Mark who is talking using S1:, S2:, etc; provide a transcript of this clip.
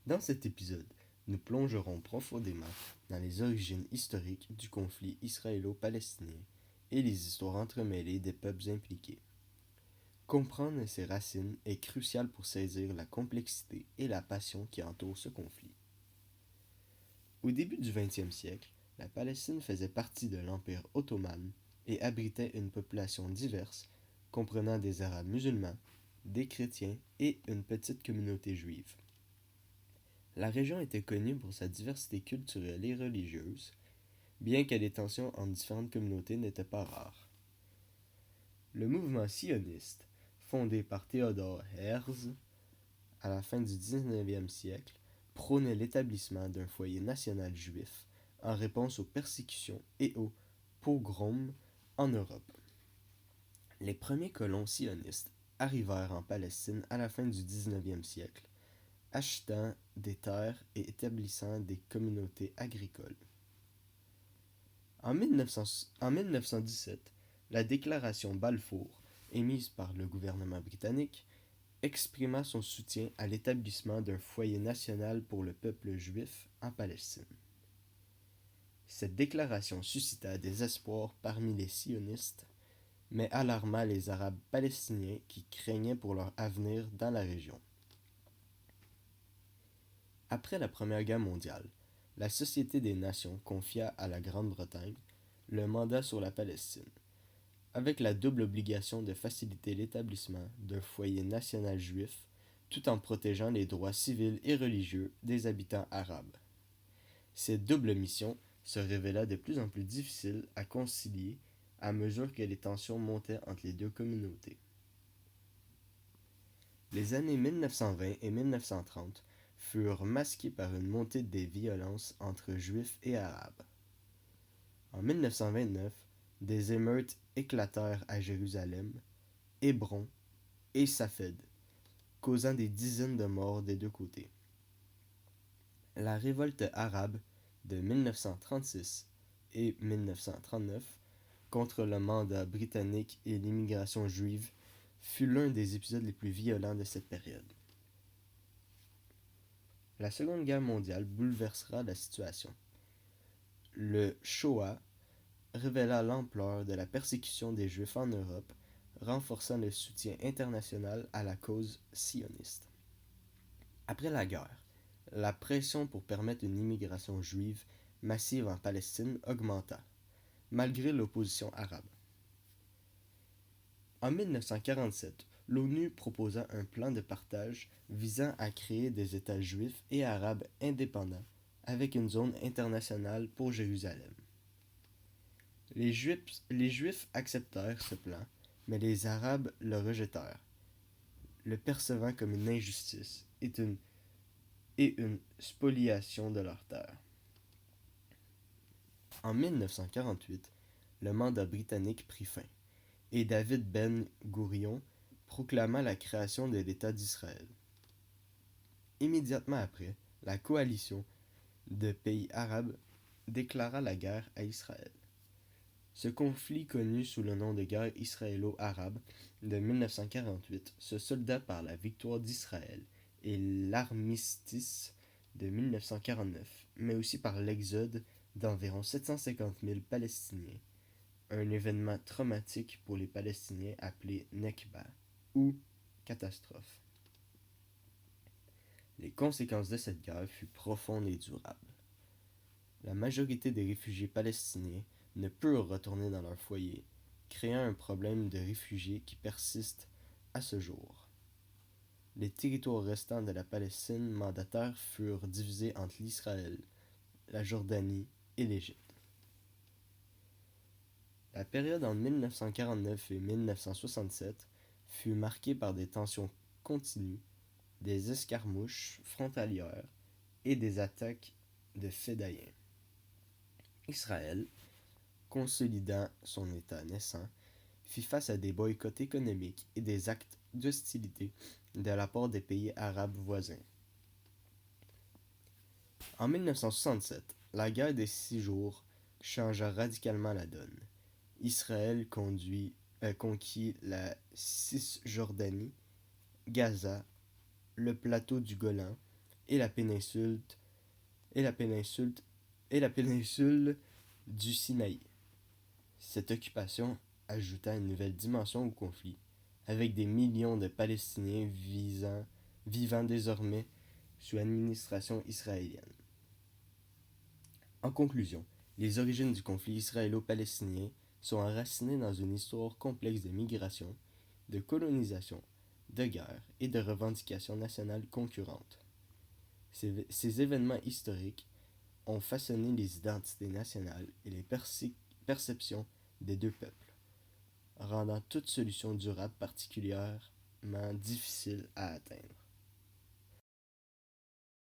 S1: Dans cet épisode, nous plongerons profondément dans les origines historiques du conflit israélo-palestinien et les histoires entremêlées des peuples impliqués. Comprendre ses racines est crucial pour saisir la complexité et la passion qui entourent ce conflit. Au début du XXe siècle, la Palestine faisait partie de l'Empire ottoman et abritait une population diverse comprenant des Arabes musulmans, des chrétiens et une petite communauté juive. La région était connue pour sa diversité culturelle et religieuse, bien que les tensions entre différentes communautés n'étaient pas rares. Le mouvement sioniste, fondé par Theodor Herzl à la fin du XIXe siècle, prônait l'établissement d'un foyer national juif en réponse aux persécutions et aux pogroms en Europe. Les premiers colons sionistes arrivèrent en Palestine à la fin du XIXe siècle, achetant des terres et établissant des communautés agricoles. En 1917, la déclaration Balfour, émise par le gouvernement britannique, exprima son soutien à l'établissement d'un foyer national pour le peuple juif en Palestine. Cette déclaration suscita des espoirs parmi les sionistes, mais alarma les Arabes palestiniens qui craignaient pour leur avenir dans la région. Après la Première Guerre mondiale, la Société des Nations confia à la Grande-Bretagne le mandat sur la Palestine, avec la double obligation de faciliter l'établissement d'un foyer national juif tout en protégeant les droits civils et religieux des habitants arabes. Cette double mission se révéla de plus en plus difficile à concilier à mesure que les tensions montaient entre les deux communautés. Les années 1920 et 1930 furent masquées par une montée des violences entre juifs et arabes. En 1929, des émeutes éclatèrent à Jérusalem, Hébron et Safed, causant des dizaines de morts des deux côtés. La révolte arabe de 1936 et 1939 contre le mandat britannique et l'immigration juive fut l'un des épisodes les plus violents de cette période. La Seconde Guerre mondiale bouleversera la situation. Le Shoah révéla l'ampleur de la persécution des Juifs en Europe, renforçant le soutien international à la cause sioniste. Après la guerre, la pression pour permettre une immigration juive massive en Palestine augmenta, malgré l'opposition arabe. En 1947, l'ONU proposa un plan de partage visant à créer des États juifs et arabes indépendants avec une zone internationale pour Jérusalem. Les Juifs acceptèrent ce plan, mais les Arabes le rejetèrent, le percevant comme une injustice et une spoliation de leurs terres. En 1948, le mandat britannique prit fin, et David Ben Gourion proclama la création de l'État d'Israël. Immédiatement après, la coalition de pays arabes déclara la guerre à Israël. Ce conflit, connu sous le nom de guerre israélo-arabe de 1948, se solda par la victoire d'Israël et l'armistice de 1949, mais aussi par l'exode d'environ 750 000 Palestiniens, un événement traumatique pour les Palestiniens appelé Nekba, ou catastrophe. Les conséquences de cette guerre furent profondes et durables. La majorité des réfugiés palestiniens ne purent retourner dans leur foyer, créant un problème de réfugiés qui persiste à ce jour. Les territoires restants de la Palestine mandataire furent divisés entre l'Israël, la Jordanie et l'Égypte. La période entre 1949 et 1967 fut marquée par des tensions continues, des escarmouches frontalières et des attaques de fedayins. Israël, consolidant son État naissant, fit face à des boycotts économiques et des actes d'hostilité de la part des pays arabes voisins. En 1967, la guerre des 6 jours changea radicalement la donne. Israël conquit la Cisjordanie, Gaza, le plateau du Golan, et la péninsule et la péninsule et la péninsule du Sinaï. Cette occupation ajouta une nouvelle dimension au conflit, avec des millions de Palestiniens vivant désormais sous administration israélienne. En conclusion, les origines du conflit israélo-palestinien sont enracinées dans une histoire complexe de migration, de colonisation, de guerre et de revendications nationales concurrentes. Ces événements historiques ont façonné les identités nationales et les perceptions des deux peuples, rendant toute solution durable particulièrement difficile à atteindre.